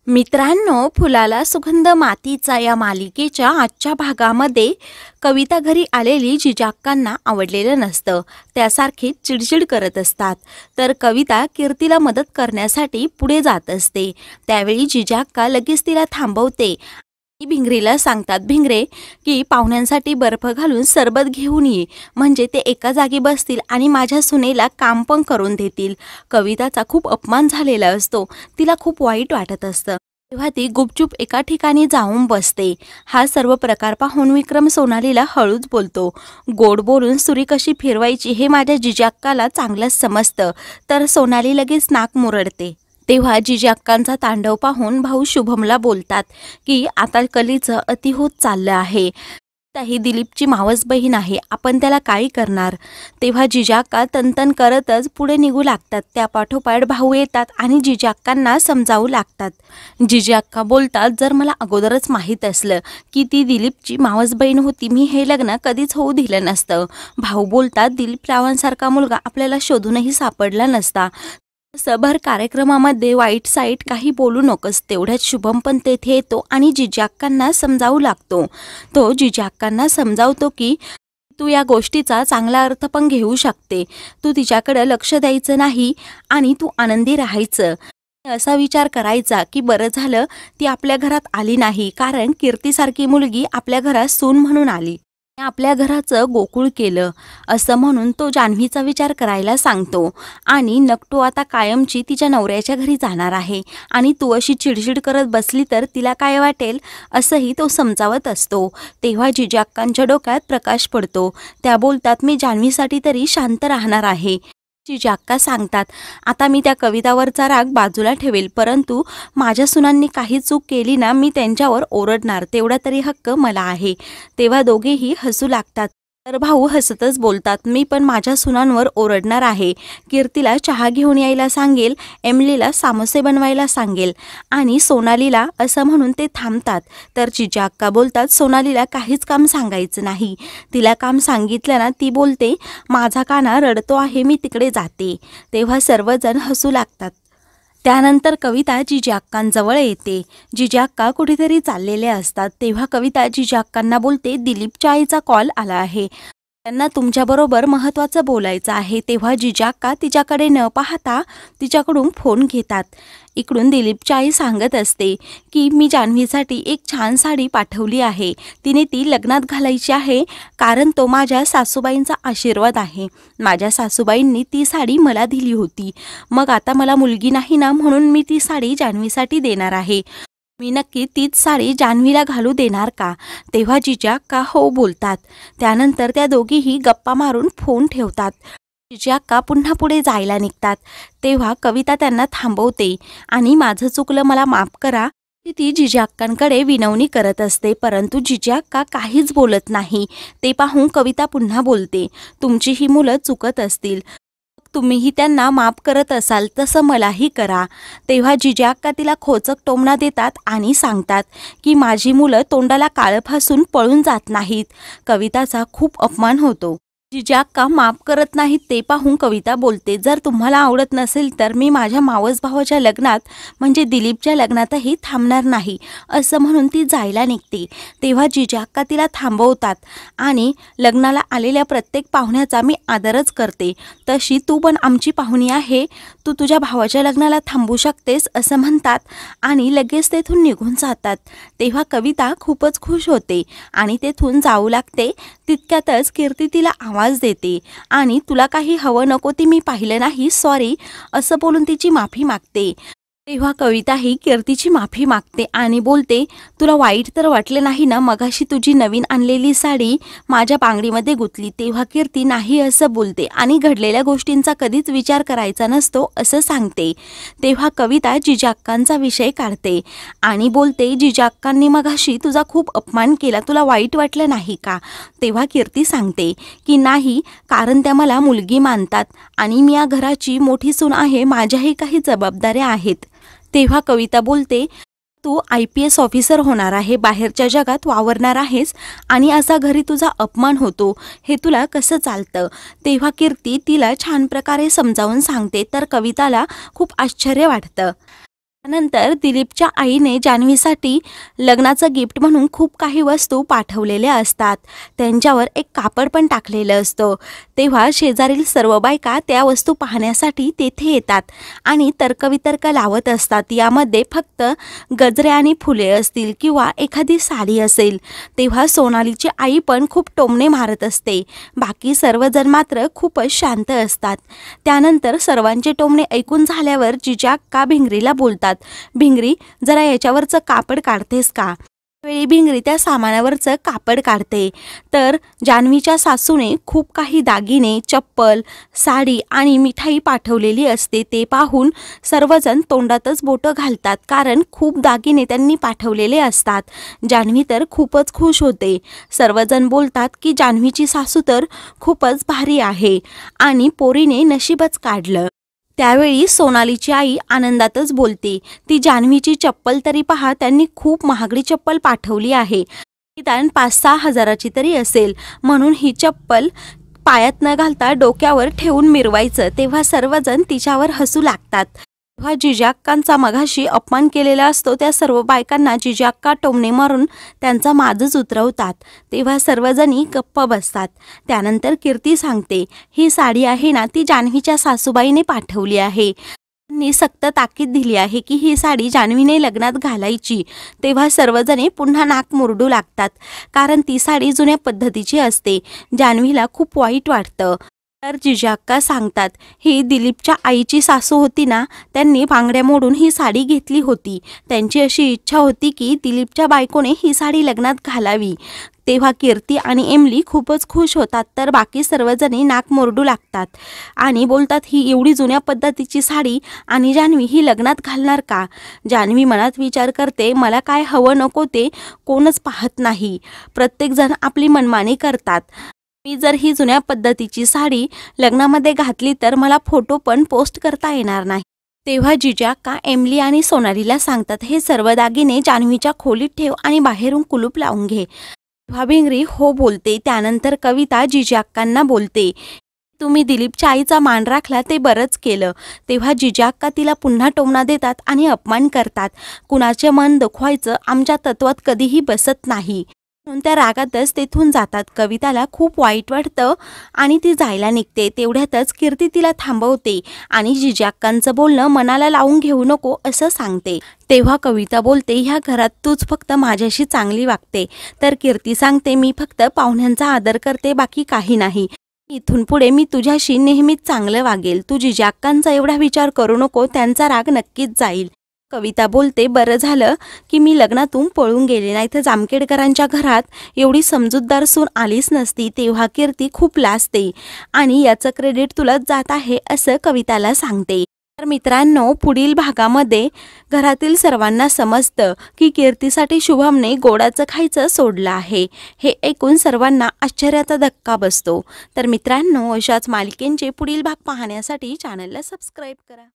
मित्रांनो, फुलाला सुगंध मातीचा या मालिकेच्या आजच्या भागामध्ये कविता घरी आलेली जिजाक्कांना आवडलेलं नसतं. त्यासारखी चिडचिड करत असतात. तर कविता कीर्तीला मदत करण्यासाठी पुढे जात असते. त्यावेळी जिजाक्का लगेच तिला थांबवते. भिंगरीला सांगतात, भिंगरे की पाहुण्यांसाठी बर्फ घालून सरबत घेऊन ये, म्हणजे ते एका जागी बसतील आणि माझ्या सुनेला काम पण करून देतील. कविताचा खूप अपमान झालेला असतो. तिला खूप वाईट वाटत असतं. तेव्हा ती गुपचूप एका ठिकाणी जाऊन बसते. हा सर्व प्रकार पाहून विक्रम सोनालीला हळूच बोलतो. गोड बोलून सुरी कशी फिरवायची हे माझ्या जिजाक्काला चांगलंच समजतं. तर सोनाली लगेच नाक मुरडते. तेव्हा जिजाक्कांचा तांडव पाहून भाऊ शुभमला बोलतात की आता कलीचं अति होत चाललं आहे. ही दिलीपची मावस बहीण आहे, आपण त्याला काय करणार. तेव्हा जिजाक्का तनतन करतच पुढे निघू लागतात. त्या पाठोपाठ भाऊ येतात आणि जिजाक्कांना समजावू लागतात. जिजाक्का बोलतात, जर मला अगोदरच माहीत असलं की ती दिलीपची मावस बहीण होती, मी हे लग्न कधीच होऊ दिलं नसतं. भाऊ बोलतात, दिलीप मुलगा आपल्याला शोधूनही सापडला नसता. सभर कार्यक्रमामध्ये वाईट साईट काही बोलू नकोस. तेवढ्यात शुभम पण तेथे येतो आणि जिजाक्कांना समजावू लागतो. तो जिजाक्कांना समजावतो की तू या गोष्टीचा चांगला अर्थ पण घेऊ शकते. तू तिच्याकडे लक्ष द्यायचं नाही आणि तू आनंदी राहायचं. असा विचार करायचा की बरं झालं ती आपल्या घरात आली नाही, कारण कीर्तीसारखी मुलगी आपल्या घरात सून म्हणून आली, आपल्या घराचं गोकुळ केलं. असं म्हणून तो जान्हवीचा विचार करायला सांगतो आणि नकटू आता कायमची तिच्या नवऱ्याच्या घरी जाणार आहे आणि तू अशी चिडचिड करत बसली तर तिला काय वाटेल, असंही तो समजावत असतो. तेव्हा जिजाक्कांच्या डोक्यात प्रकाश पडतो. त्या बोलतात, मी जान्हवीसाठी तरी शांत राहणार आहे. जिजाक्का सांगतात, आता मी त्या कवितावरचा राग बाजूला ठेवेल, परंतु माझ्या सुनांनी काही चूक केली ना, मी त्यांच्यावर ओरडणार, तेवढा तरी हक्क मला आहे. तेव्हा दोघेही हसू लागतात. तर भाऊ हसतच बोलतात, मी पण माझ्या सुनांवर ओरडणार आहे. कीर्तीला चहा घेऊन यायला सांगेल, एमलीला सामोसे बनवायला सांगेल आणि सोनालीला, असं म्हणून ते थांबतात. तर जिजाक्का बोलतात, सोनालीला काहीच काम सांगायचं नाही. तिला काम सांगितलं ना, ती बोलते माझा काना रडतो आहे, मी तिकडे जाते. तेव्हा सर्वजण हसू लागतात. त्यानंतर कविता जिजाक्कांजवळ येते. जिजाक्का कुठेतरी चाललेले असतात. तेव्हा कविता जिजाक्कांना बोलते, दिलीपच्या आईचा कॉल आला आहे, त्यांना तुमच्याबरोबर महत्त्वाचं बोलायचं आहे. तेव्हा जिजाक्का तिच्याकडे न पाहता तिच्याकडून फोन घेतात. इकडून दिलीपची आई सांगत असते की मी जान्हवीसाठी एक छान साडी पाठवली आहे, तिने ती लग्नात घालायची आहे, कारण तो माझ्या सासूबाईंचा आशीर्वाद आहे. माझ्या सासूबाईंनी ती साडी मला दिली होती. मग आता मला मुलगी नाही ना, म्हणून मी ती साडी जान्हवीसाठी देणार आहे. मी नक्की तीच साडी जान्हवीला घालू देणार का. तेव्हा जिजाक्का हो बोलतात. त्यानंतर त्या दोघीही गप्पा मारून फोन ठेवतात. जिजाक्का पुन्हा पुढे जायला निघतात. तेव्हा कविता त्यांना थांबवते आणि माझं चुकलं, मला माफ करा, ती जिजाक्कांकडे विनवणी करत असते. परंतु जिजाक्का काहीच बोलत नाही. ते पाहून कविता पुन्हा बोलते, तुमची ही मुलं चुकत असतील, तुम्हीही त्यांना माफ करत असाल तसं मलाही करा. तेव्हा जिजाक्का तिला खोचक टोमणा देतात आणि सांगतात की माझी मुलं तोंडाला काळं फासून पळून जात नाहीत. कविताचा खूप अपमान होतो. जिजाक्का माफ करत नाहीत. ते पाहून कविता बोलते, जर तुम्हाला आवडत नसेल तर मी माझ्या मावस भावाच्या लग्नात, म्हणजे दिलीपच्या लग्नातही थांबणार नाही, असं म्हणून ती जायला निघते. तेव्हा जिजाक्का तिला थांबवतात आणि लग्नाला आलेल्या प्रत्येक पाहुण्याचा मी आदरच करते, तशी तू पण आमची पाहुणी आहे, तू तुझ्या भावाच्या लग्नाला थांबू शकतेस, असं म्हणतात आणि लगेच तेथून निघून जातात. तेव्हा कविता खूपच खुश होते आणि तेथून जाऊ लागते. तितक्यातच कीर्ती तिला आवाज देते आणि तुला काही हवं नको ती मी पाहिलं नाही, सॉरी, असं बोलून तिची माफी मागते. तेव्हा कविता ही कीर्तीची माफी मागते आणि बोलते, तुला वाईट तर वाटलं नाही ना, मगाशी तुझी नवीन आणलेली साडी माझ्या बांगडीमध्ये गुंतली. तेव्हा कीर्ती नाही असं बोलते आणि घडलेल्या गोष्टींचा कधीच विचार करायचा नसतो, असं सांगते. तेव्हा कविता जिजाक्कांचा विषय काढते आणि बोलते, जिजाक्कांनी मगाशी तुझा खूप अपमान केला, तुला वाईट वाटलं नाही का. तेव्हा कीर्ती सांगते की नाही, कारण त्या मला मुलगी मानतात आणि मी या घराची मोठी सून आहे, माझ्याही काही जबाबदाऱ्या आहेत. तेव्हा कविता बोलते, तू IPS ऑफिसर होणार आहे, बाहेरच्या जगात वावरणार आहेस आणि असा घरी तुझा अपमान होतो, हे तुला कसं चालतं. तेव्हा कीर्ती तिला छान प्रकारे समजावून सांगते. तर कविताला खूप आश्चर्य वाटतं. त्यानंतर दिलीपच्या आईने जान्हवीसाठी लग्नाचं गिफ्ट म्हणून खूप काही वस्तू पाठवलेल्या असतात. त्यांच्यावर एक कापड पण टाकलेलं असतं. तेव्हा शेजारील सर्व बायका त्या वस्तू पाहण्यासाठी तेथे येतात आणि तर्कवितर्क लावत असतात. यामध्ये फक्त गजरे आणि फुले असतील किंवा एखादी साडी असेल. तेव्हा सोनालीची आई पण खूप टोमणे मारत असते. बाकी सर्वजण मात्र खूपच शांत असतात. त्यानंतर सर्वांचे टोमणे ऐकून झाल्यावर जिजा अक्का भिंगरीला बोलतात, भिंगरी, जरा याच्यावरचं कापड काढतेस का? वेळी भिंगरी त्या सामानावरचं कापड काढते. तर जान्हवीच्या सासूने खूप काही दागिने, चप्पल, साडी आणि मिठाई पाठवलेली असते. ते पाहून सर्वजण तोंडातच बोटं घालतात, कारण खूप दागिने त्यांनी पाठवलेले असतात. जान्हवी तर खूपच खुश होते. सर्वजण बोलतात की जान्हवीची सासू तर खूपच भारी आहे आणि पोरीने नशीबच काढलं. त्यावेळी सोनालीची आई आनंदातच बोलते, ती जान्हवीची चप्पल तरी पहा, त्यांनी खूप महागडी चप्पल पाठवली आहे. निदान 5-6 हजाराची तरी असेल, म्हणून ही चप्पल पायात न घालता डोक्यावर ठेवून मिरवायचं. तेव्हा सर्वजण तिच्यावर हसू लागतात. तेव्हा जिजाक्कांचा मघाशी अपमान केलेला असतो त्या सर्व बायकांना जिजाक्का टोमणे मारून त्यांचा माजच उतरवतात. तेव्हा सर्वजणी गप्प बसतात. त्यानंतर कीर्ती सांगते, ही साडी आहे ना, ती जान्हवीच्या सासूबाईने पाठवली आहे. त्यांनी सक्त ताकीद दिली आहे की ही साडी जान्हवीने लग्नात घालायची. तेव्हा सर्वजणे पुन्हा नाक मुरडू लागतात, कारण ती साडी जुन्या पद्धतीची असते. जान्हवीला खूप वाईट वाटतं. तर जिजाक्का सांगतात, ही दिलीपच्या आईची सासू होती ना, त्यांनी बांगड्या मोडून ही साडी घेतली होती. त्यांची अशी इच्छा होती की दिलीपच्या बायकोने ही साडी लग्नात घालावी. तेव्हा कीर्ती आणि एमली खूपच खुश होतात. तर बाकी सर्वजणी नाक मोरडू लागतात आणि बोलतात, ही एवढी जुन्या पद्धतीची साडी आणि जान्हवी ही लग्नात घालणार का? जान्हवी मनात विचार करते, मला काय हवं नको ते कोणच पाहत नाही. प्रत्येकजण आपली मनमानी करतात. मी जर ही जुन्या पद्धतीची साडी लग्नामध्ये घातली तर मला फोटो पण पोस्ट करता येणार नाही. तेव्हा जिजाक्का एमली आणि सोनालीला सांगतात, हे सर्व दागिने जान्हवीच्या खोलीत ठेव आणि बाहेरून कुलूप लावून घे. तेव्हा भिंगरी हो बोलते. त्यानंतर कविता जिजाक्कांना बोलते, तुम्ही दिलीपच्या आईचा मान राखला ते बरंच केलं. तेव्हा जिजाक्का तिला पुन्हा टोमणा देतात आणि अपमान करतात. कुणाचे मन दुखवायचं आमच्या तत्वात कधीही बसत नाही, म्हणून त्या रागातच तेथून जातात. कविताला खूप वाईट वाटतं आणि ती जायला निघते. तेवढ्यातच कीर्ती तिला थांबवते आणि जिजाक्कांचं बोलणं मनाला लावून घेऊ नको असं सांगते. तेव्हा कविता बोलते, ह्या घरात तूच फक्त माझ्याशी चांगली वागते. तर कीर्ती सांगते, मी फक्त पाहुण्यांचा आदर करते, बाकी काही नाही. इथून पुढे मी तुझ्याशी नेहमीच चांगलं वागेल. तू जिजाक्कांचा एवढा विचार करू नको, त्यांचा राग नक्कीच जाईल. कविता बोलते, बरं झालं की मी लग्नातून पळून गेले, नाही तर जामखेडकरांच्या घरात एवढी समजूतदार सून आलीच नसती. तेव्हा कीर्ती खूप लाजते आणि याचं क्रेडिट तुलाच जात आहे असं कविताला सांगते. तर मित्रांनो, पुढील भागामध्ये घरातील सर्वांना समजतं की कीर्तीसाठी शुभमने गोडाचं खायचं सोडलं आहे. हे ऐकून सर्वांना आश्चर्याचा धक्का बसतो. तर मित्रांनो, अशाच मालिकेंचे पुढील भाग पाहण्यासाठी चॅनलला सबस्क्राईब करा.